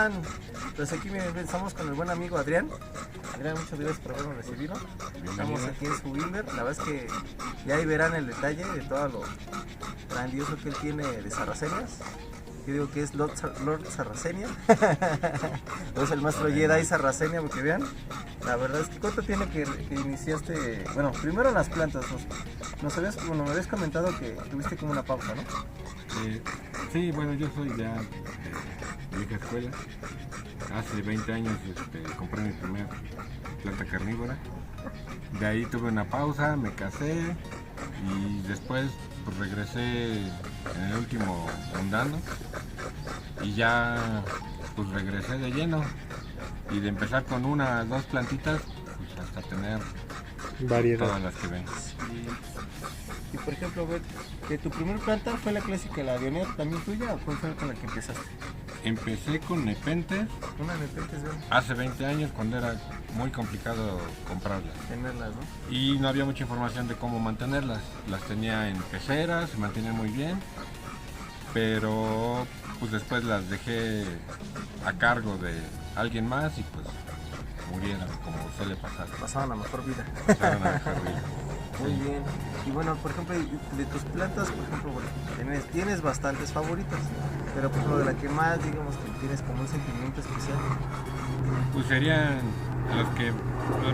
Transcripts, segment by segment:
están? Pues aquí estamos con el buen amigo Adrián. Adrián, muchas gracias por habernos recibido. Estamos aquí en su Wilder. La verdad es que ya ahí verán el detalle de todo lo grandioso que él tiene de Sarracenias. Yo digo que es Lord Sarracenia. O es el maestro Jedi Sarracenia, porque vean. La verdad es que ¿cuánto tiene que iniciaste? Bueno, primero las plantas. Me habías comentado que tuviste como una pausa, ¿no? Sí, bueno, yo soy ya de vieja escuela. Hace 20 años compré mi primera planta carnívora. De ahí tuve una pausa, me casé y después pues regresé en el último mundano y ya pues regresé de lleno y de empezar con una, dos plantitas pues hasta tener variedad. Todas las que ven. Y por ejemplo, que tu primer planta fue la clásica, la Dioneer, también tuya, o cuál fue con la que empezaste? Empecé con nepentes. Una nepentes, ¿no? Hace 20 años, cuando era muy complicado comprarlas. Tenerlas, ¿no? Y no había mucha información de cómo mantenerlas. Las tenía en peceras, se mantenían muy bien, pero pues después las dejé a cargo de alguien más y pues murieron, como suele pasar. Pasaban a mejor vida. Pasaron a mejor vida. Muy bien. Y bueno, por ejemplo, de tus plantas, por ejemplo, bueno, tienes bastantes favoritas, pero por ejemplo, de la que más, digamos, que tienes como un sentimiento especial. Pues serían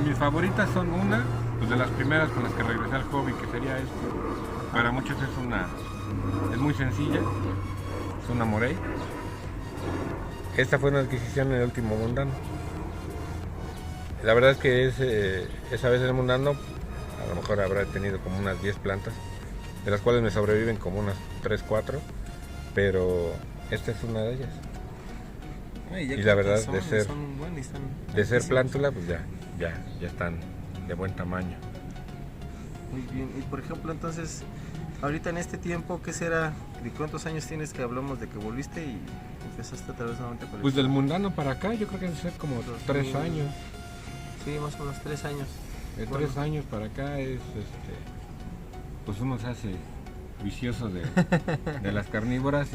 mis favoritas son una, pues de las primeras con las que regresé al hobby, que sería esta. Para muchos es muy sencilla, es una morey. Esta fue una adquisición en el último mundano. La verdad es que esa vez en el mundano a lo mejor habrá tenido como unas 10 plantas, de las cuales me sobreviven como unas 3, 4, pero esta es una de ellas. Y la verdad, de ser plántula, pues ya están de buen tamaño. Muy bien. Y por ejemplo, entonces, ahorita en este tiempo, ¿qué será? ¿De cuántos años tienes que hablamos de que volviste y empezaste otra vez nuevamente por Pues del mundano para acá, yo creo que debe ser como 3 años. Sí, más o menos 3 años. De 3 años para acá pues uno se hace vicioso de las carnívoras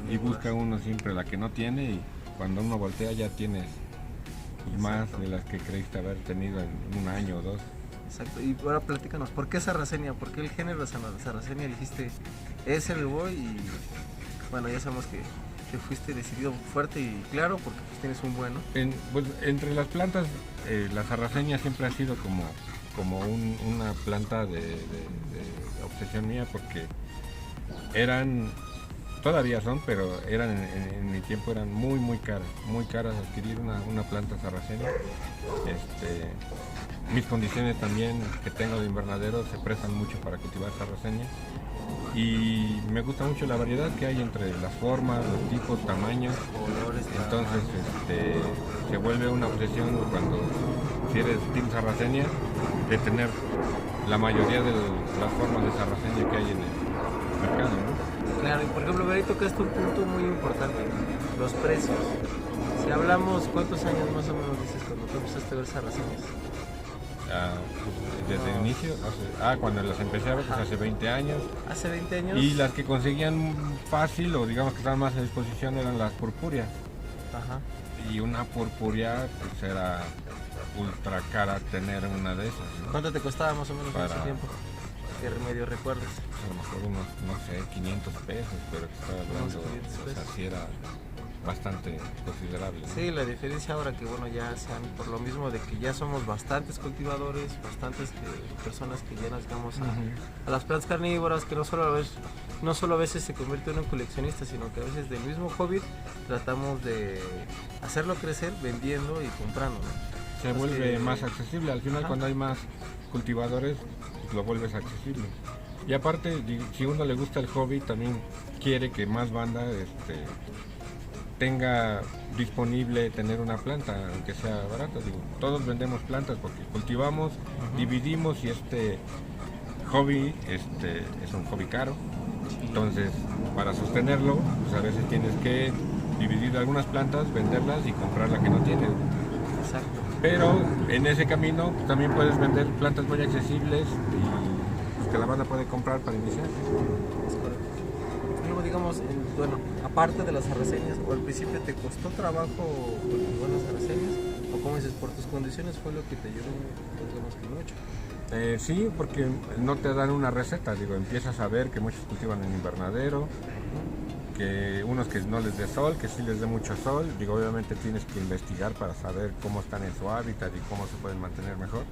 y busca uno siempre la que no tiene, y cuando uno voltea ya tienes más de las que creíste haber tenido en un año o 2. Exacto, y ahora platícanos, ¿por qué Sarracenia? ¿Por qué el género Sarracenia dijiste, ese le voy? Y bueno, ya sabemos que fuiste decidido fuerte y claro, porque pues tienes un bueno. Pues, entre las plantas, la Sarracenia siempre ha sido como una planta de obsesión mía, porque todavía son, pero en mi tiempo eran muy caras adquirir una planta Sarracenia. Mis condiciones también que tengo de invernadero se prestan mucho para cultivar Sarracenia, y me gusta mucho la variedad que hay entre las formas, los tipos, tamaños, colores. Entonces se vuelve una obsesión cuando, si eres team Sarracenia, de tener la mayoría de las formas de Sarracenia que hay en el mercado, ¿no? Claro, y por ejemplo, ahí tocaste un punto muy importante, los precios. Si hablamos, ¿cuántos años más o menos dices cuando tú empezaste a ver Sarracenias? Pues desde el inicio, cuando las empecé a ver, pues hace 20 años. ¿Hace 20 años? Y las que conseguían fácil, o digamos que estaban más a disposición, eran las purpúreas. Ajá. Y una purpúrea pues era ultra cara tener una de esas, ¿no? ¿Cuánto te costaba más o menos en ese tiempo? ¿Qué medio recuerdas? A lo mejor unos, no sé, 500 pesos, pero que estaba hablando, o sea, sí era bastante considerable, ¿no? Sí, la diferencia ahora que bueno, ya sean por lo mismo de que ya somos bastantes cultivadores, bastantes personas que ya nos dedicamos a las plantas carnívoras, que no solo a veces se convierte uno en coleccionista, sino que a veces del mismo hobby tratamos de hacerlo crecer vendiendo y comprando, ¿no? Se vuelve más accesible, al final cuando hay más cultivadores pues lo vuelves accesible. Y aparte, si uno le gusta el hobby, también quiere que más banda tenga disponible tener una planta, aunque sea barata. Todos vendemos plantas porque cultivamos, dividimos, y este hobby es un hobby caro. Entonces, para sostenerlo, pues a veces tienes que dividir algunas plantas, venderlas y comprar la que no tienes. Exacto. Pero en ese camino pues, también puedes vender plantas muy accesibles y pues, que la banda puede comprar para iniciar. Es correcto. ejemplo, digamos, bueno, aparte de las sarraceñas, o al principio te costó trabajo cultivar las sarraceñas, o como dices, por tus condiciones fue lo que te ayudó, pues, digamos que mucho. Sí, porque no te dan una receta, digo, empiezas a ver que muchos cultivan en invernadero, que unos que no les dé sol, que sí les dé mucho sol, digo, obviamente tienes que investigar para saber cómo están en su hábitat y cómo se pueden mantener mejor,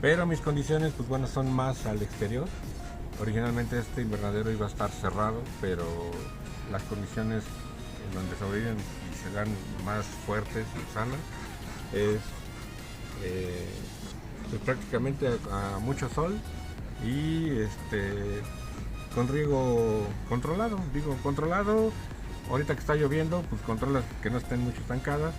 pero mis condiciones, pues bueno, son más al exterior. Originalmente este invernadero iba a estar cerrado, pero las condiciones en donde sobreviven y se dan más fuertes y sanas es pues prácticamente a mucho sol y con riego controlado. Digo, controlado, ahorita que está lloviendo, pues controlas que no estén mucho estancadas.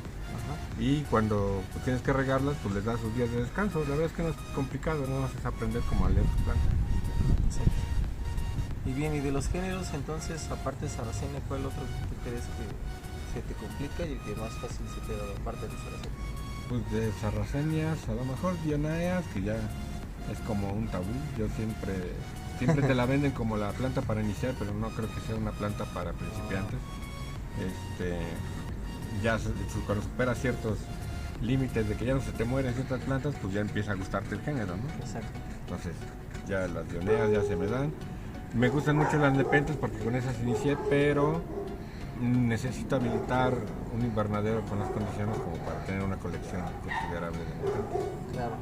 Y cuando pues, tienes que regarlas, pues les das sus días de descanso. La verdad es que no es complicado, no es aprender como a leer tu planta. Sí. Y bien, y de los géneros, entonces, aparte de sarracena, ¿cuál otro tú crees que se te complica y el que más fácil se te da aparte de sarracena? Pues de sarracenias, a lo mejor dionaeas, que ya es como un tabú. Yo siempre te la venden como la planta para iniciar, pero no creo que sea una planta para principiantes. Ya cuando supera ciertos límites de que ya no se te mueren ciertas plantas, pues ya empieza a gustarte el género, ¿no? Exacto. Entonces, ya las dioneas ya se me dan. Me gustan mucho las nepentes porque con esas inicié, pero necesito habilitar un invernadero con las condiciones como para tener una colección considerable de nepentes. Claro.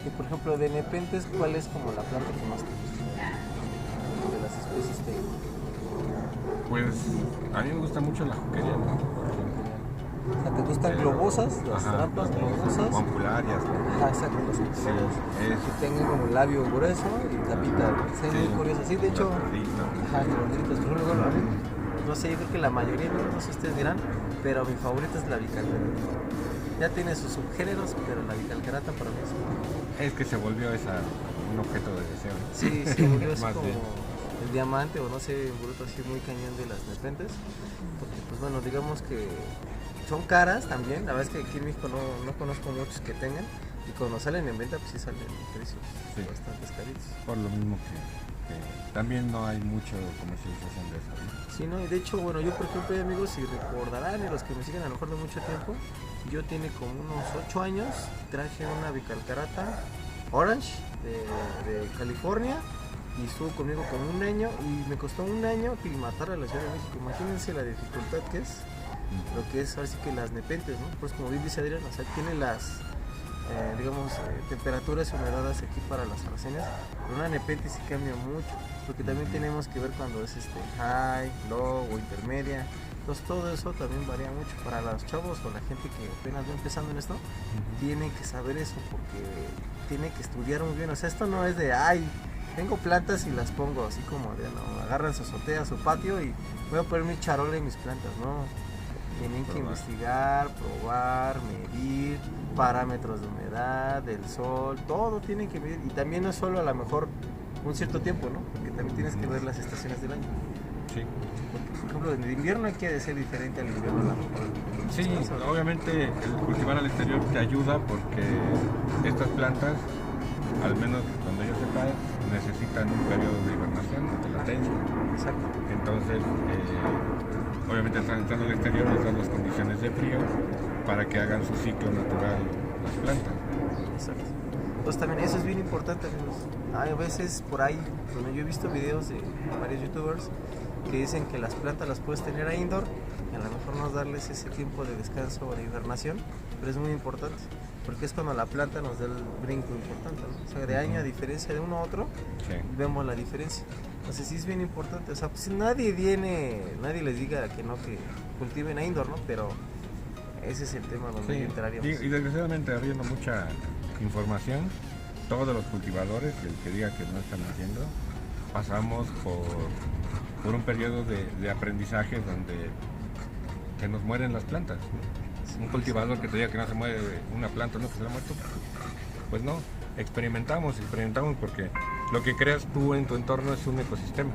Y por ejemplo, de nepentes, ¿cuál es como la planta que más te gusta de las especies que hay? Pues a mí me gusta mucho la juquería, ¿no? O sea, ¿te gustan globosas? Las trampas globosas. O angularias. Ajá, exacto, los angularios. Que tengan como el labio grueso y tapita. Es muy curioso. Sí, de hecho. Ajá, redonditas. Por ejemplo, a mí, no sé, yo creo que la mayoría, no sé si ustedes dirán, pero mi favorita es la bicalcarata. Ya tiene sus subgéneros, pero la bicalcarata para mí es que se volvió un objeto de deseo, ¿no? Sí, se volvió así Más como bien. el diamante, o no sé, en bruto así muy cañón de las nepentes. Porque pues bueno, digamos que son caras también. La verdad es que aquí en México no conozco muchos que tengan. Y cuando salen en venta, pues sí salen precios bastante caritos. Por lo mismo que también no hay mucha comercialización de eso, ¿no? Sí, ¿no? Y de hecho, bueno, yo por ejemplo, amigos, si recordarán, y los que me siguen a lo mejor de mucho tiempo, yo tiene como unos 8 años, traje una bicalcarata Orange de California, y estuvo conmigo como un año, y me costó un año aclimatar a la Ciudad de México. Imagínense la dificultad que es, lo que es así que las nepentes, ¿no? Pues como bien dice Adrián, o sea, tiene las temperaturas y humedades aquí para las sarracenas, pero una nepente sí cambia mucho, porque también tenemos que ver cuando es high, low o intermedia. Entonces todo eso también varía mucho para los chavos o la gente que apenas va empezando en esto. Tiene que saber eso porque tiene que estudiar muy bien. O sea, esto no es de tengo plantas y las pongo así como de agarran su azotea, su patio y voy a poner mi charola y mis plantas, no. Tienen que investigar, probar, medir parámetros de humedad, del sol, todo tienen que medir. Y también no es solo a lo mejor un cierto tiempo, ¿no? Porque también tienes que ver las estaciones del año. Sí. Porque, por ejemplo, en el invierno hay que ser diferente al invierno. Sí, obviamente el cultivar al exterior te ayuda porque estas plantas, al menos cuando yo sepa, necesitan un periodo de hibernación, de latencia. Exacto. Entonces, obviamente están entrando al exterior, les dan las condiciones de frío para que hagan su ciclo natural las plantas. Exacto. Entonces también eso es bien importante, amigos. Hay veces por ahí, donde yo he visto videos de varios youtubers que dicen que las plantas las puedes tener a indoor, y a lo mejor no darles ese tiempo de descanso o de hibernación, pero es muy importante, porque es cuando la planta nos da el brinco importante, ¿no? O sea, de año a diferencia de uno a otro, vemos la diferencia. Entonces sí es bien importante, o sea, pues nadie les diga que no, que cultiven a indoor, ¿no? Pero ese es el tema donde entraríamos. Y desgraciadamente habiendo mucha información, todos los cultivadores, el que diga que no están haciendo, pasamos por un periodo de aprendizaje donde se nos mueren las plantas. Un cultivador que te diga que no se muere una planta, no, que se la ha muerto, pues no, experimentamos porque lo que creas tú en tu entorno es un ecosistema.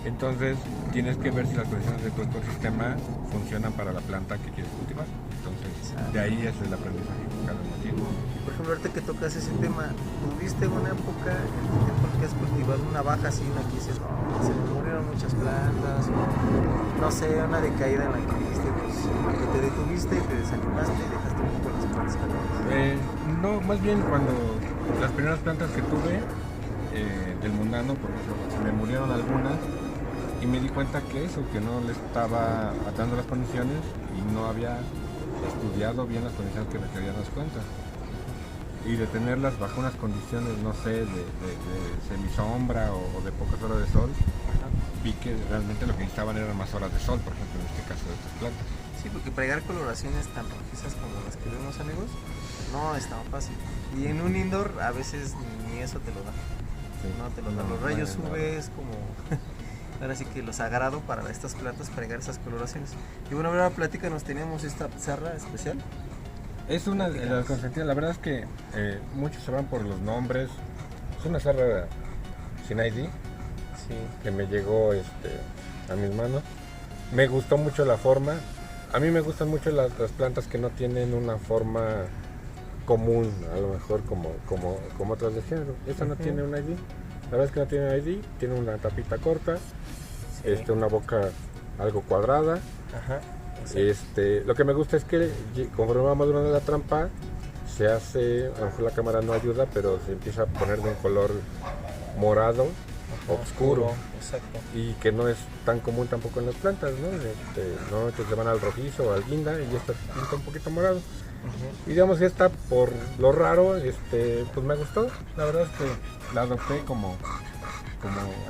Entonces tienes que ver si las condiciones de tu ecosistema funcionan para la planta que quieres cultivar. Entonces de ahí es el aprendizaje. cada uno tiene. Por ejemplo, ahorita que tocas ese tema, ¿tuviste una época en tu tiempo en que has cultivado una baja así, en la que dices, no, se me murieron muchas plantas, o no sé, una decaída en la que dijiste, pues, que te detuviste, te desanimaste y dejaste un poco las plantas caladas? No, más bien cuando las primeras plantas que tuve del mundano, por ejemplo, se me murieron algunas y me di cuenta que eso, que no le estaba atando las condiciones y no había estudiado bien las condiciones que requerían las plantas. Y de tenerlas bajo unas condiciones, no sé, de semisombra o de pocas horas de sol, vi que realmente lo que necesitaban eran más horas de sol, por ejemplo, en este caso de estas plantas. Sí, porque pregar coloraciones tan rojizas como las que vemos, amigos, no es tan fácil. Y en un indoor a veces ni eso te lo da. Sí. No te lo da. Los rayos UV es como... ahora sí que lo sagrado para estas plantas pregar esas coloraciones. Y bueno, ahora platícanos, teníamos esta pizarra especial. Es una de las consentidas, la verdad es que muchos se van por los nombres. Es una zarra sin ID, Sí. que me llegó a mis manos. Me gustó mucho la forma. A mí me gustan mucho las plantas que no tienen una forma común, a lo mejor como otras de género. Esta no tiene un ID. La verdad es que no tiene ID, tiene una tapita corta, Sí. una boca algo cuadrada. Ajá. Lo que me gusta es que conforme va madurando la trampa, se hace, a lo mejor la cámara no ayuda, pero se empieza a poner de un color morado, oscuro, Exacto. y que no es tan común tampoco en las plantas, ¿no? Normalmente se van al rojizo o al guinda y esta pinta un poquito morado. Y digamos que esta, por lo raro, pues me gustó. La verdad es que la adopté como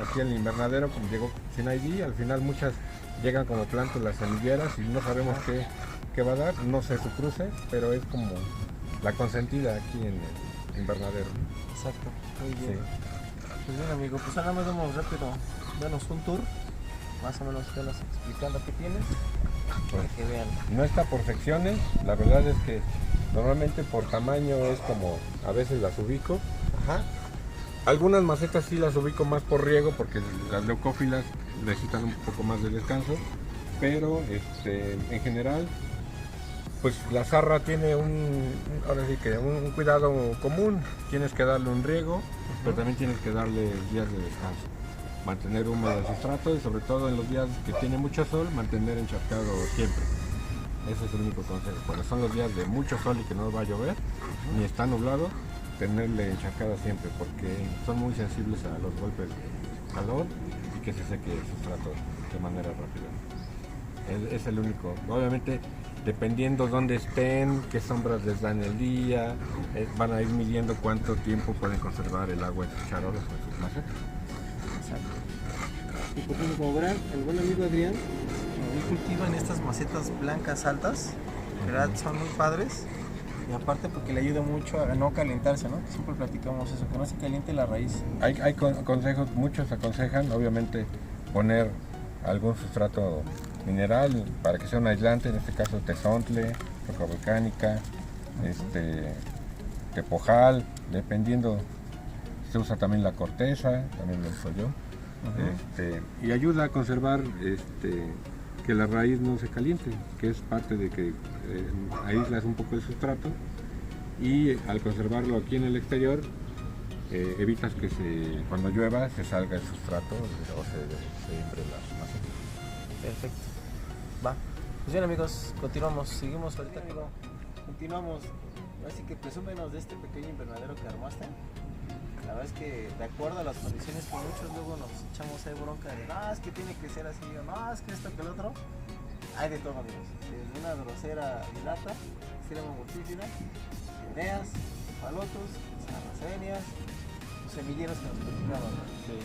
aquí en el invernadero, como llegó sin ID. Al final muchas llegan como plantas las semilleras y no sabemos qué va a dar, no sé su cruce, pero es como la consentida aquí en el invernadero. Exacto. Muy bien. Sí. Pues bien, amigo, pues ahora más vamos rápido. Danos un tour. Más o menos te vas explicando qué tienes. Para que vean. No está por secciones, la verdad es que normalmente por tamaño es como a veces las ubico. Ajá. Algunas macetas sí las ubico más por riego porque las leucófilas necesitan un poco más de descanso, pero en general pues la zarra tiene ahora sí que un cuidado común. Tienes que darle un riego, pero también tienes que darle días de descanso, mantener húmedo el sustrato y sobre todo en los días que tiene mucho sol mantener encharcado siempre. Ese es el único consejo. Cuando son los días de mucho sol y que no va a llover ni está nublado, tenerle encharcada siempre porque son muy sensibles a los golpes de calor y que se seque el sustrato de manera rápida. Es el único. Obviamente dependiendo dónde estén, qué sombras les dan el día, van a ir midiendo cuánto tiempo pueden conservar el agua en sus charolas o en sus macetas. Exacto. Y por ejemplo, como verán, el buen amigo Adrián cultiva en estas macetas blancas altas, ¿verdad? Son muy padres. Y aparte porque le ayuda mucho a no calentarse, ¿no? Siempre platicamos eso, que no se caliente la raíz. Hay consejos, muchos aconsejan, obviamente, poner algún sustrato mineral para que sea un aislante, en este caso tezontle, roca volcánica, tepojal, dependiendo, se usa también la corteza, también lo uso yo, y ayuda a conservar que la raíz no se caliente, que es parte de que aíslas un poco el sustrato y al conservarlo aquí en el exterior evitas que cuando llueva se salga el sustrato o se siembre las macetas. Perfecto. Va. Pues bien, amigos, continuamos. Seguimos ahorita, amigo. Continuamos. Así que presúmenos de este pequeño invernadero que armaste. La verdad es que de acuerdo a las condiciones que muchos luego nos echamos ahí bronca de no, es que tiene que ser así, o no, es que esto que el otro. Hay de todo, amigos. Desde una grosera lata, extrema mortífera, eneas, palotos, sarracenias, semilleros que nos platicaban, ¿no? Sí,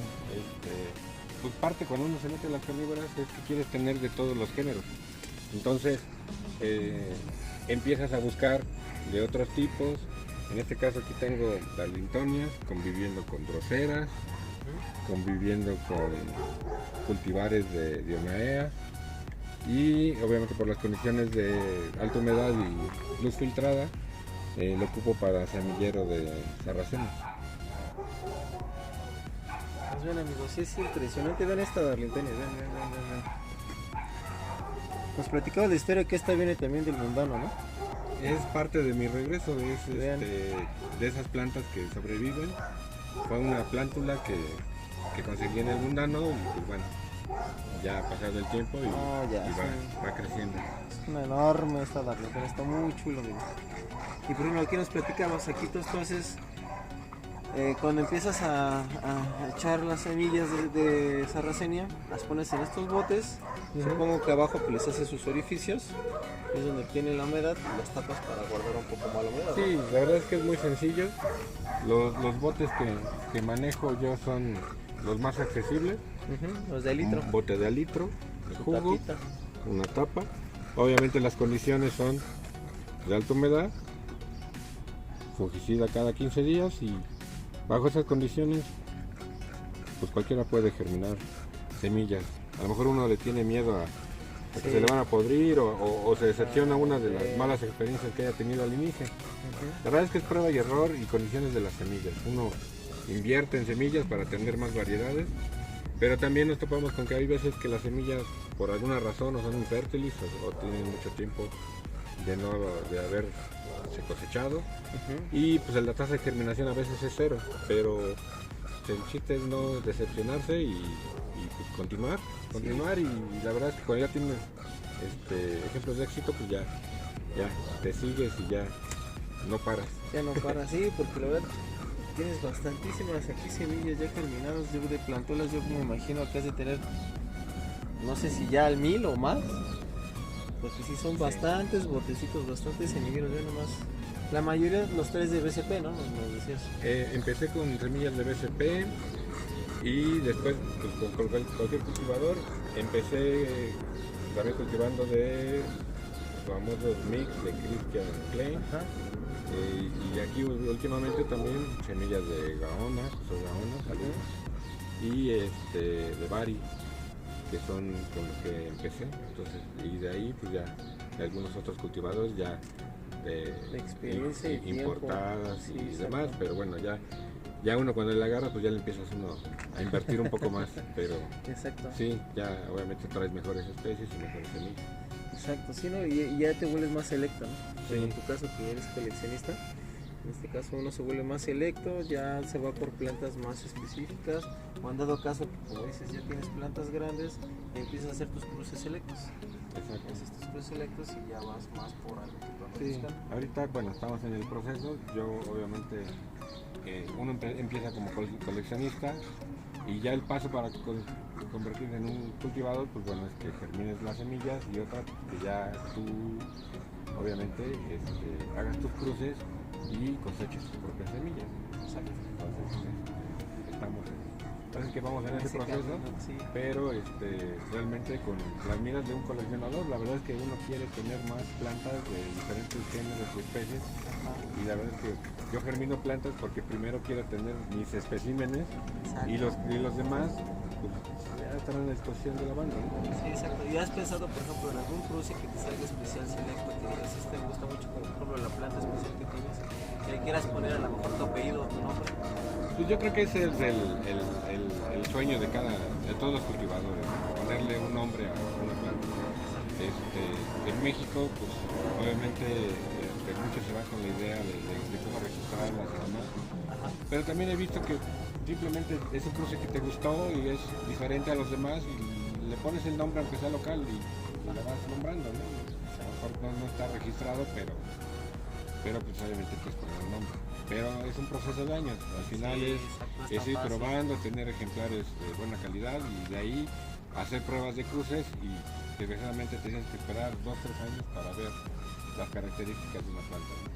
pues parte cuando uno se mete en las carnívoras es que quieres tener de todos los géneros. Entonces empiezas a buscar de otros tipos. En este caso aquí tengo las lintonias conviviendo con droseras, conviviendo con cultivares de dionaea y obviamente por las condiciones de alta humedad y luz filtrada lo ocupo para semillero de sarracenas. Pues bien, amigos, sí es impresionante. Vean esta darlintonia, vean. Nos platicaba la historia que esta viene también del mundano, ¿no? Es parte de mi regreso, es Bien. de esas plantas que sobreviven. Fue una plántula que conseguí en el mundano y pues bueno, ya ha pasado el tiempo y, ya, y sí. va creciendo. Es una enorme esta Darlington, está muy chulo, mira. Y por ejemplo, aquí nos platicamos, aquí tú haces, cuando empiezas a echar las semillas de sarracenia, las pones en estos botes, supongo que abajo pues, les haces sus orificios, es donde tiene la humedad y las tapas para guardar un poco más la humedad. Sí, la verdad es que es muy sencillo. Los botes que manejo yo son los más accesibles. Los de litro. Un bote de litro de Su jugo, tapita. una tapa. Obviamente las condiciones son de alta humedad, fungicida cada 15 días y bajo esas condiciones pues cualquiera puede germinar semillas. A lo mejor uno le tiene miedo a que se le van a podrir o se decepciona una de las malas experiencias que haya tenido al inicio. La verdad es que es prueba y error y condiciones de las semillas. Uno invierte en semillas para tener más variedades, pero también nos topamos con que hay veces que las semillas por alguna razón no son infértiles o tienen mucho tiempo de haberse cosechado y pues la tasa de germinación a veces es cero, pero el chiste es no decepcionarse y pues, continuar y la verdad es que cuando ya tienes ejemplos de éxito pues ya te sigues y ya no paras. Ya no para, sí, porque la verdad tienes bastantísimas aquí semillas ya germinadas de plantuelas. Yo me imagino que has de tener, no sé si ya al 1000 o más, porque sí son bastantes botecitos, bastantes semilleros, ya nomás. La mayoría, los 3 de BCP, ¿no? Nos decías. Empecé con semillas de BCP y después pues, con cualquier cultivador. Empecé también cultivando de famosos mix de Christian Klein. Y aquí últimamente también semillas de gaonas, algunas, y de Bari, que son con los que empecé. Entonces, y de ahí pues ya algunos otros cultivadores ya de experiencia y importadas tiempo. y Sí, demás, exacto. pero bueno, ya uno cuando le agarra pues ya le empiezas uno a invertir un poco más, pero Exacto. sí, ya obviamente traes mejores especies y mejores semillas. Exacto, sí, ¿no? Y ya te vuelves más selecto, ¿no? Sí. En tu caso que eres coleccionista, en este caso uno se vuelve más selecto, ya se va por plantas más específicas, o en dado caso, como dices, ya tienes plantas grandes y empiezas a hacer tus cruces selectos. Exacto. Haces tus cruces selectos y ya vas más por algo que tú andas Sí, buscando. ahorita bueno, estamos en el proceso, yo obviamente uno empieza como coleccionista y ya el paso para convertirse en un cultivador, pues bueno, es que germines las semillas y otra que ya tú obviamente hagas tus cruces y coseches tus propias semillas. Exacto. Entonces estamos parece que vamos en ese proceso, camino, sí. pero realmente con las miras de un coleccionador, la verdad es que uno quiere tener más plantas de diferentes géneros y especies y la verdad es que yo germino plantas porque primero quiero tener mis especímenes y los demás pues, ya estarán a la disposición de la banda, ¿no? Sí, exacto. ¿Y has pensado, por ejemplo, en algún cruce que te salga especial selecto, que digas, te gusta mucho, como por ejemplo la planta especial que tienes, que le quieras poner a lo mejor tu apellido o tu nombre? Pues yo creo que ese es el sueño de todos los cultivadores, ¿no? Ponerle un nombre a una planta. En México, pues obviamente muchos se van con la idea de cómo registrarlas y demás, pero también he visto que simplemente es un cruce que te gustó y es diferente a los demás y le pones el nombre aunque sea local y la vas nombrando, ¿no? A lo mejor no está registrado, pero pues obviamente quieres poner el nombre. Pero es un proceso de años, al final es ir probando, tener ejemplares de buena calidad y de ahí hacer pruebas de cruces y desgraciadamente tienes que esperar 2 o 3 años para ver las características de una planta, ¿no?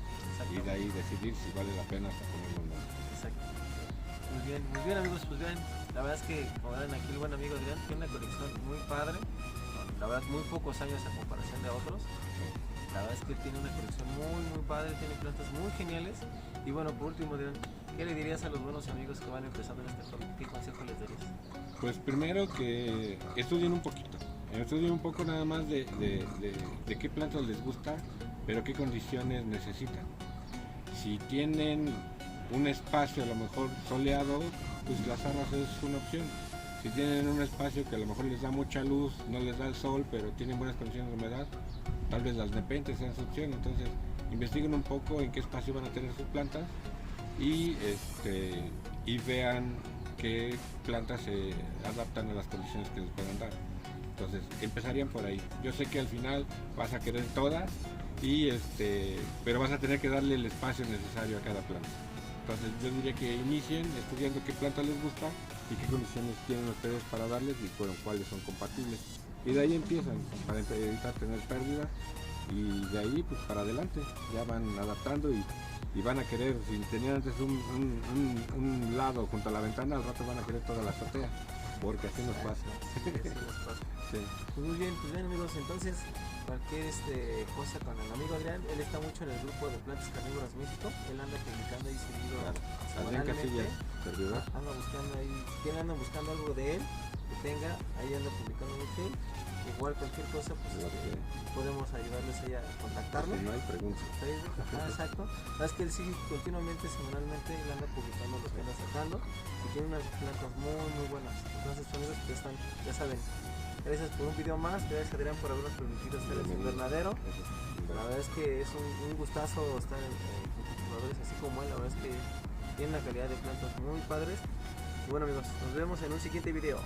Y de ahí decidir si vale la pena hasta ponerle un nombre. Exacto. Muy bien amigos, pues bien, la verdad es que como ven aquí el buen amigo Adrián tiene una colección muy padre, la verdad muy pocos años a comparación de otros. La verdad es que tiene una colección muy padre, tiene plantas muy geniales. Y bueno, por último, Adrián, ¿qué le dirías a los buenos amigos que van empezando en este hobby? ¿Qué consejo les darías? Pues primero que estudien un poquito, estudien un poco nada más de qué plantas les gusta, pero qué condiciones necesitan. Si tienen un espacio a lo mejor soleado, pues las arras es una opción. Si tienen un espacio que a lo mejor les da mucha luz, no les da el sol, pero tienen buenas condiciones de humedad, tal vez las nepentes sean su opción. Entonces investiguen un poco en qué espacio van a tener sus plantas y vean qué plantas se adaptan a las condiciones que les puedan dar. Entonces empezarían por ahí. Yo sé que al final vas a querer todas, pero vas a tener que darle el espacio necesario a cada planta. Entonces yo diría que inicien estudiando qué planta les gusta y qué condiciones tienen ustedes para darles y con cuáles son compatibles. Y de ahí empiezan para evitar tener pérdidas, y de ahí pues para adelante ya van adaptando y van a querer, si tenían antes un lado junto a la ventana, al rato van a querer toda la azotea, porque así nos pasa. Así nos pasa. Sí. Pues muy bien amigos, entonces cualquier cosa con el amigo Adrián, él está mucho en el grupo de Plantas Carnívoras México, él anda publicando ahí seguido Adrián Casillas, servidor. anda buscando ahí, quien anda buscando algo de él, que tenga, ahí anda publicando mucho él. Igual cualquier cosa, pues podemos ayudarles ahí a contactarlo. Si no hay preguntas. Facebook, exacto. Es que él sigue continuamente, semanalmente, él anda publicando lo que anda sacando y tiene unas plantas muy buenas. Entonces, amigos, ya saben. Gracias por un video más, gracias Adrián por habernos permitido estar en su invernadero. La verdad es que es un gustazo estar con cultivadores así como él, la verdad es que tiene una calidad de plantas muy padres. Y bueno amigos, nos vemos en un siguiente video.